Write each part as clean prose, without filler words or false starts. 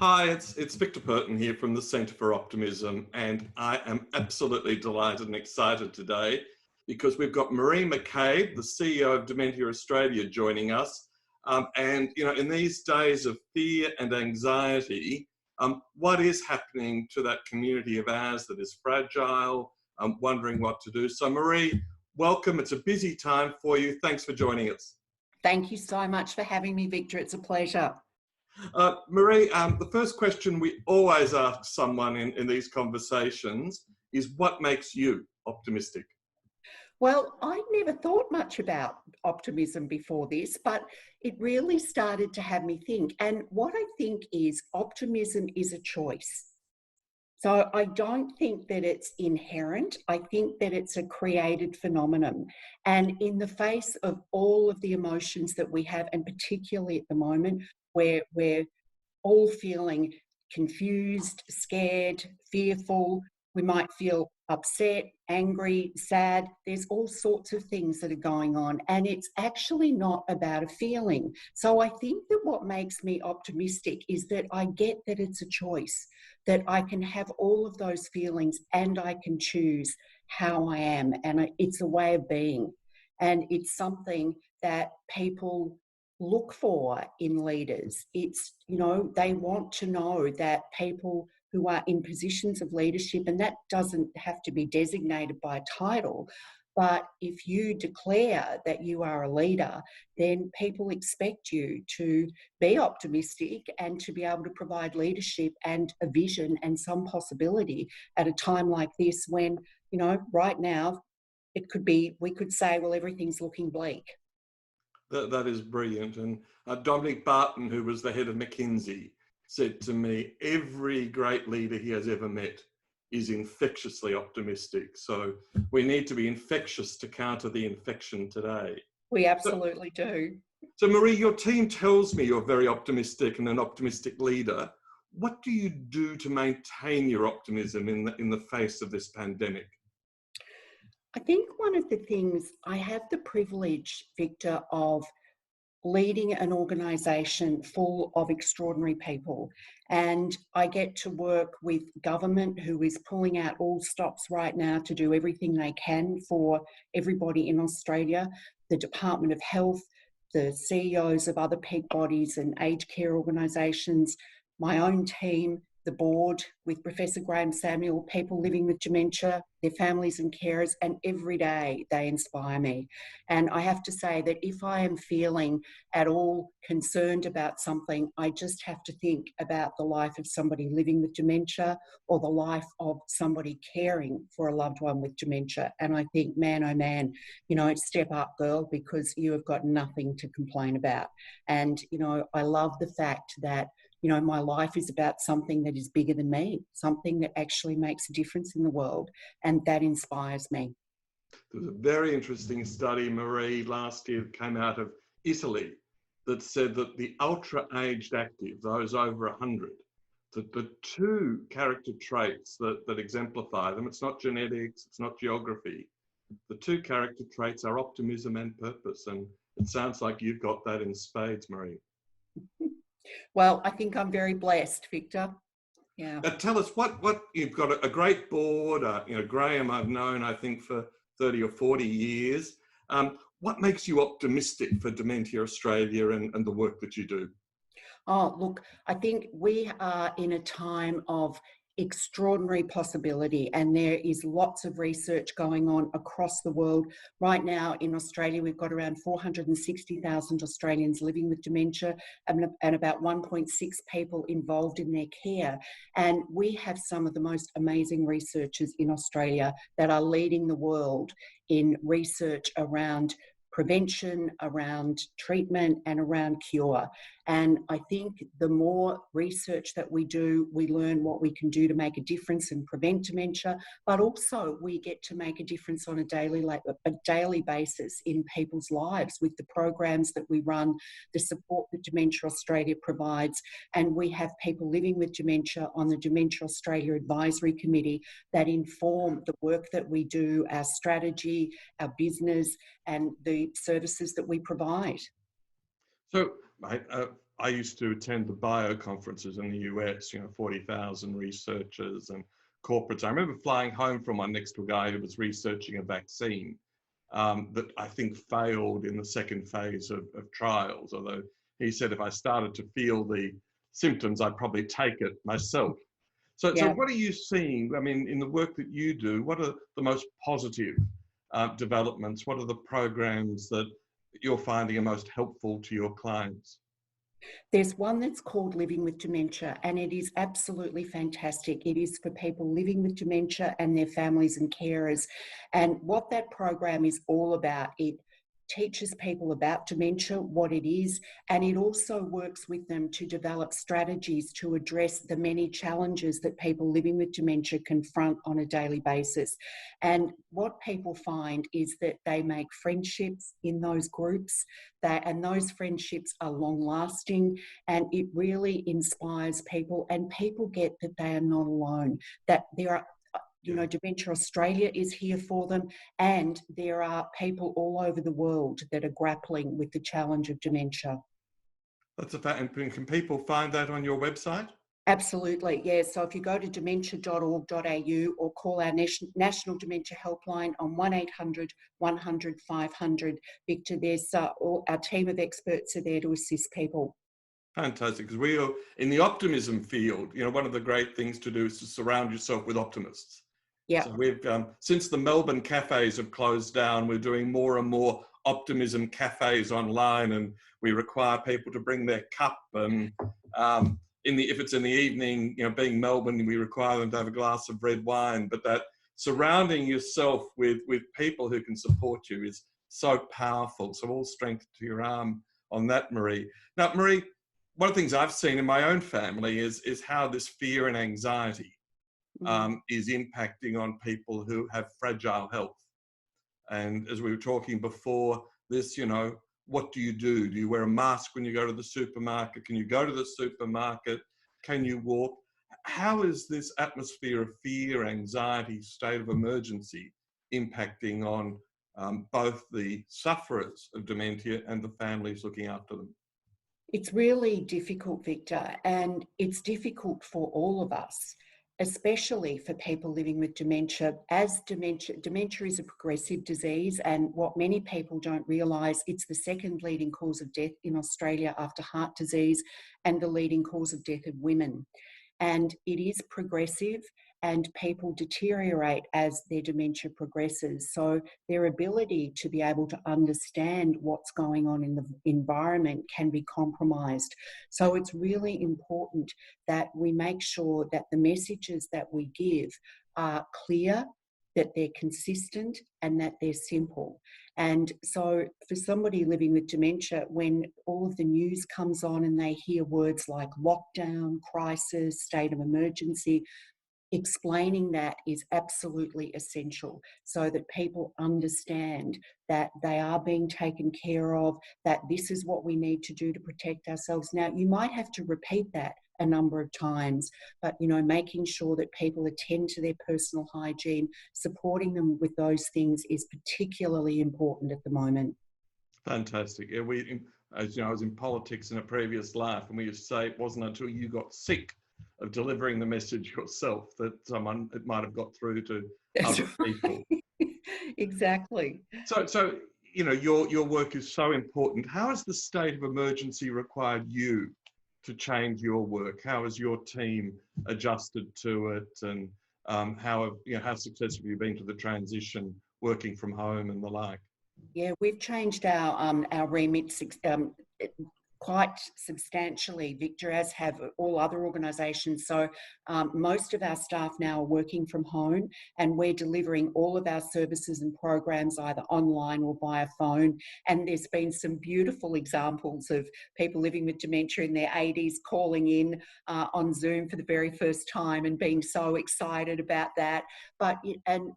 Hi, it's Victor Perton here from the Centre for Optimism, and I am absolutely delighted and excited today because we've got Maree McCabe, the CEO of Dementia Australia, joining us. In these days of fear and anxiety, what is happening to that community of ours that is fragile, wondering what to do? So, Maree, welcome. It's a busy time for you. Thanks for joining us. Thank you so much for having me, Victor. It's a pleasure. Maree, the first question we always ask someone in these conversations is, what makes you optimistic? Well, I never thought much about optimism before this, but it really started to have me think. And what I think is optimism is a choice. So I don't think that it's inherent. I think that it's a created phenomenon. And in the face of all of the emotions that we have, and particularly at the moment, where we're all feeling confused, scared, fearful. We might feel upset, angry, sad. There's all sorts of things that are going on, and it's actually not about a feeling. So I think that what makes me optimistic is that I get that it's a choice, that I can have all of those feelings and I can choose how I am. And it's a way of being. And it's something that people look for in leaders. It's, they want to know that people who are in positions of leadership, and that doesn't have to be designated by a title, but if you declare that you are a leader, then people expect you to be optimistic and to be able to provide leadership and a vision and some possibility at a time like this when, right now, we could say, well, everything's looking bleak. That is brilliant. And Dominic Barton, who was the head of McKinsey, said to me, every great leader he has ever met is infectiously optimistic. So we need to be infectious to counter the infection today. We absolutely do. So Maree, your team tells me you're very optimistic and an optimistic leader. What do you do to maintain your optimism in the face of this pandemic? I think one of the things, I have the privilege, Victor, of leading an organisation full of extraordinary people. And I get to work with government, who is pulling out all stops right now to do everything they can for everybody in Australia, the Department of Health, the CEOs of other peak bodies and aged care organisations, my own team, the board with Professor Graham Samuel, people living with dementia, their families and carers, and every day they inspire me. And I have to say that if I am feeling at all concerned about something, I just have to think about the life of somebody living with dementia or the life of somebody caring for a loved one with dementia. And I think, man, oh man, step up, girl, because you have got nothing to complain about. And, I love the fact that my life is about something that is bigger than me, something that actually makes a difference in the world, and that inspires me. There was a very interesting study, Maree, last year that came out of Italy that said that the ultra-aged active, those over 100, that the two character traits that exemplify them, it's not genetics, it's not geography, the two character traits are optimism and purpose. And it sounds like you've got that in spades, Maree. Well, I think I'm very blessed, Victor. Yeah. Now tell us what you've got a great board. Graham I've known, I think, for 30 or 40 years. What makes you optimistic for Dementia Australia and the work that you do? Oh, look, I think we are in a time of extraordinary possibility, and there is lots of research going on across the world. Right now in Australia, we've got around 460,000 Australians living with dementia and about 1.6 people involved in their care. And we have some of the most amazing researchers in Australia that are leading the world in research around prevention, around treatment, and around cure. And I think the more research that we do, we learn what we can do to make a difference and prevent dementia, but also we get to make a difference on a daily basis in people's lives with the programs that we run, the support that Dementia Australia provides. And we have people living with dementia on the Dementia Australia Advisory Committee that inform the work that we do, our strategy, our business, and the services that we provide. So I used to attend the bio conferences in the US, 40,000 researchers and corporates. I remember flying home from one next to a guy who was researching a vaccine that I think failed in the second phase of trials, although he said if I started to feel the symptoms, I'd probably take it myself. So Yeah. what are you seeing? I mean, in the work that you do, what are the most positive developments? What are the programs that you're finding are most helpful to your clients? There's one that's called Living with Dementia, and it is absolutely fantastic. It is for people living with dementia and their families and carers. And what that program is all about, it teaches people about dementia, what it is, and it also works with them to develop strategies to address the many challenges that people living with dementia confront on a daily basis. And what people find is that they make friendships in those groups, and those friendships are long lasting, and it really inspires people, and people get that they are not alone, that there are Dementia Australia is here for them, and there are people all over the world that are grappling with the challenge of dementia. That's a fact. And can people find that on your website? Absolutely, yeah. So if you go to dementia.org.au or call our National Dementia Helpline on 1800 100 500, Victor, there's all our team of experts are there to assist people. Fantastic, because we are in the optimism field. One of the great things to do is to surround yourself with optimists. Yeah. So we've, since the Melbourne cafes have closed down, we're doing more and more optimism cafes online, and we require people to bring their cup. And if it's in the evening, being Melbourne, we require them to have a glass of red wine. But that surrounding yourself with people who can support you is so powerful. So all strength to your arm on that, Maree. Now, Maree, one of the things I've seen in my own family is how this fear and anxiety is impacting on people who have fragile health. And as we were talking before this, what do you do? Do you wear a mask when you go to the supermarket? Can you go to the supermarket? Can you walk? How is this atmosphere of fear, anxiety, state of emergency impacting on both the sufferers of dementia and the families looking after them? It's really difficult, Victor, and it's difficult for all of us, especially for people living with dementia. As dementia is a progressive disease, and what many people don't realise, it's the second leading cause of death in Australia after heart disease, and the leading cause of death of women. And it is progressive, and people deteriorate as their dementia progresses. So their ability to be able to understand what's going on in the environment can be compromised. So it's really important that we make sure that the messages that we give are clear, that they're consistent, and that they're simple. And so for somebody living with dementia, when all of the news comes on and they hear words like lockdown, crisis, state of emergency, explaining that is absolutely essential so that people understand that they are being taken care of, that this is what we need to do to protect ourselves. Now, you might have to repeat that a number of times, but making sure that people attend to their personal hygiene, supporting them with those things is particularly important at the moment. Fantastic. Yeah, as you know, I was in politics in a previous life, and we used to say it wasn't until you got sick of delivering the message yourself that it might have got through to other people. Exactly. So your work is so important. How has the state of emergency required you to change your work? How has your team adjusted to it, and how successful have you been to the transition, working from home and the like? Yeah, we've changed our remit quite substantially, Victor, as have all other organisations. So most of our staff now are working from home, and we're delivering all of our services and programs either online or via phone. And there's been some beautiful examples of people living with dementia in their 80s calling in on Zoom for the very first time and being so excited about that. And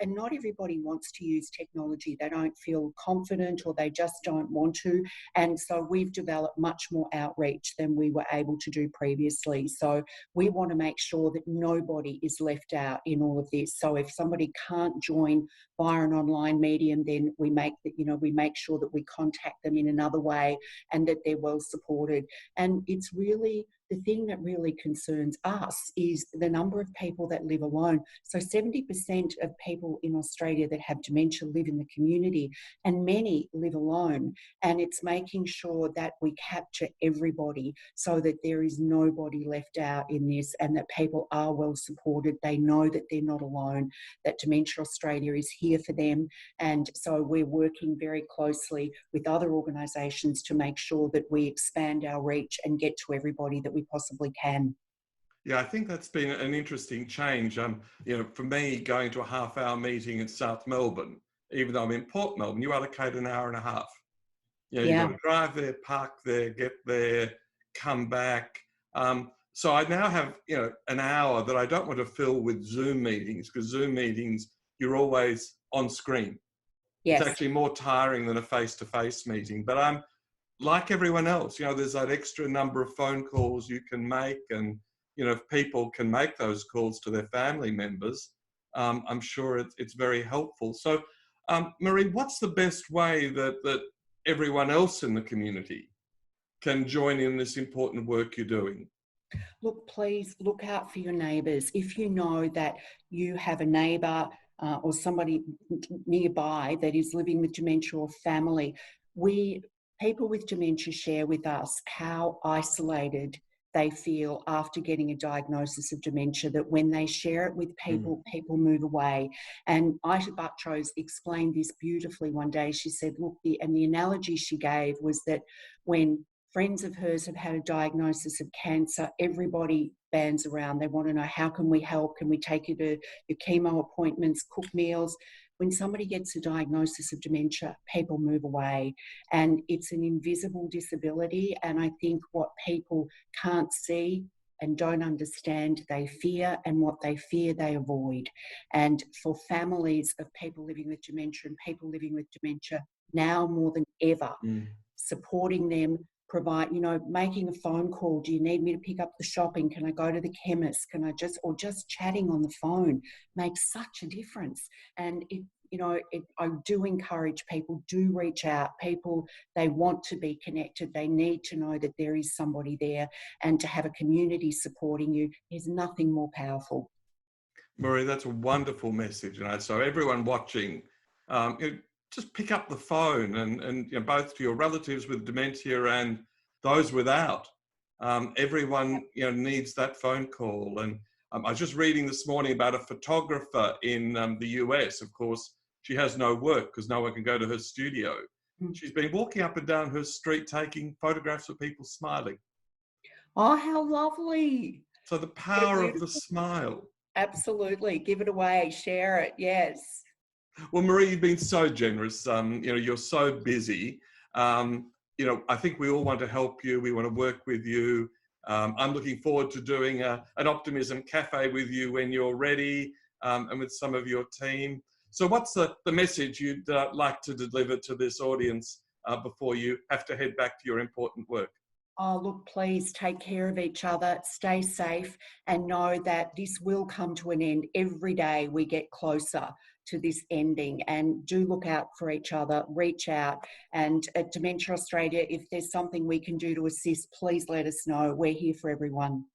not everybody wants to use technology. They don't feel confident, or they just don't want to. And so we've develop much more outreach than we were able to do previously. So we want to make sure that nobody is left out in all of this. So if somebody can't join via an online medium, then we make sure that we contact them in another way and that they're well supported. And it's really the thing that really concerns us is the number of people that live alone. So 70% of people in Australia that have dementia live in the community, and many live alone. And it's making sure that we capture everybody so that there is nobody left out in this, and that people are well supported. They know that they're not alone, that Dementia Australia is here for them. And so we're working very closely with other organisations to make sure that we expand our reach and get to everybody that we possibly can. Yeah, I think that's been an interesting change. For me, going to a half-hour meeting in South Melbourne, even though I'm in Port Melbourne, you allocate an hour and a half. You've got to drive there, park there, get there, come back. So I now have, an hour that I don't want to fill with Zoom meetings, because Zoom meetings, you're always on screen. Yes. It's actually more tiring than a face-to-face meeting. But I'm like everyone else, there's that extra number of phone calls you can make, and if people can make those calls to their family members, I'm sure it's very helpful. So, Maree, what's the best way that everyone else in the community can join in this important work you're doing? Look, please look out for your neighbours. If you know that you have a neighbour or somebody nearby that is living with dementia or family, people with dementia share with us how isolated they feel after getting a diagnosis of dementia, that when they share it with people, people move away. And Ita Buttrose explained this beautifully one day. She said, look, the analogy she gave was that when friends of hers have had a diagnosis of cancer, everybody bands around. They want to know, how can we help? Can we take you to your chemo appointments, cook meals? When somebody gets a diagnosis of dementia, people move away, and it's an invisible disability. And I think what people can't see and don't understand, they fear, and what they fear, they avoid. And for families of people living with dementia and people living with dementia, now more than ever, supporting them, making a phone call. Do you need me to pick up the shopping? Can I go to the chemist? Or just chatting on the phone makes such a difference. And I do encourage people, do reach out. People, they want to be connected. They need to know that there is somebody there, and to have a community supporting you is nothing more powerful. Maree, that's a wonderful message. So everyone watching, just pick up the phone and both to your relatives with dementia and those without. Everyone needs that phone call. And I was just reading this morning about a photographer in the US. Of course, she has no work because no one can go to her studio. She's been walking up and down her street taking photographs of people smiling. Oh, how lovely. So the power of the smile. Absolutely. Give it away. Share it. Yes. Well, Maree, you've been so generous. You're so busy. I think we all want to help you. We want to work with you. I'm looking forward to doing an Optimism Cafe with you when you're ready, and with some of your team. So what's the message you'd like to deliver to this audience before you have to head back to your important work? Oh, look, please take care of each other, stay safe, and know that this will come to an end. Every day we get closer to this ending, and do look out for each other, reach out. And at Dementia Australia, if there's something we can do to assist, please let us know. We're here for everyone.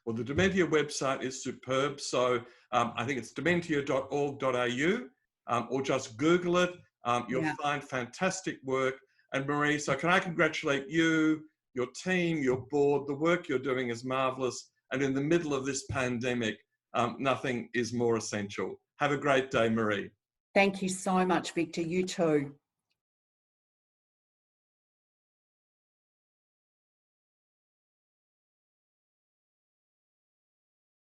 Well, the Dementia website is superb. So I think it's dementia.org.au, or just Google it. You'll find fantastic work. And Maree, so can I congratulate you, your team, your board? The work you're doing is marvellous. And in the middle of this pandemic, nothing is more essential. Have a great day, Maree. Thank you so much, Victor. You too.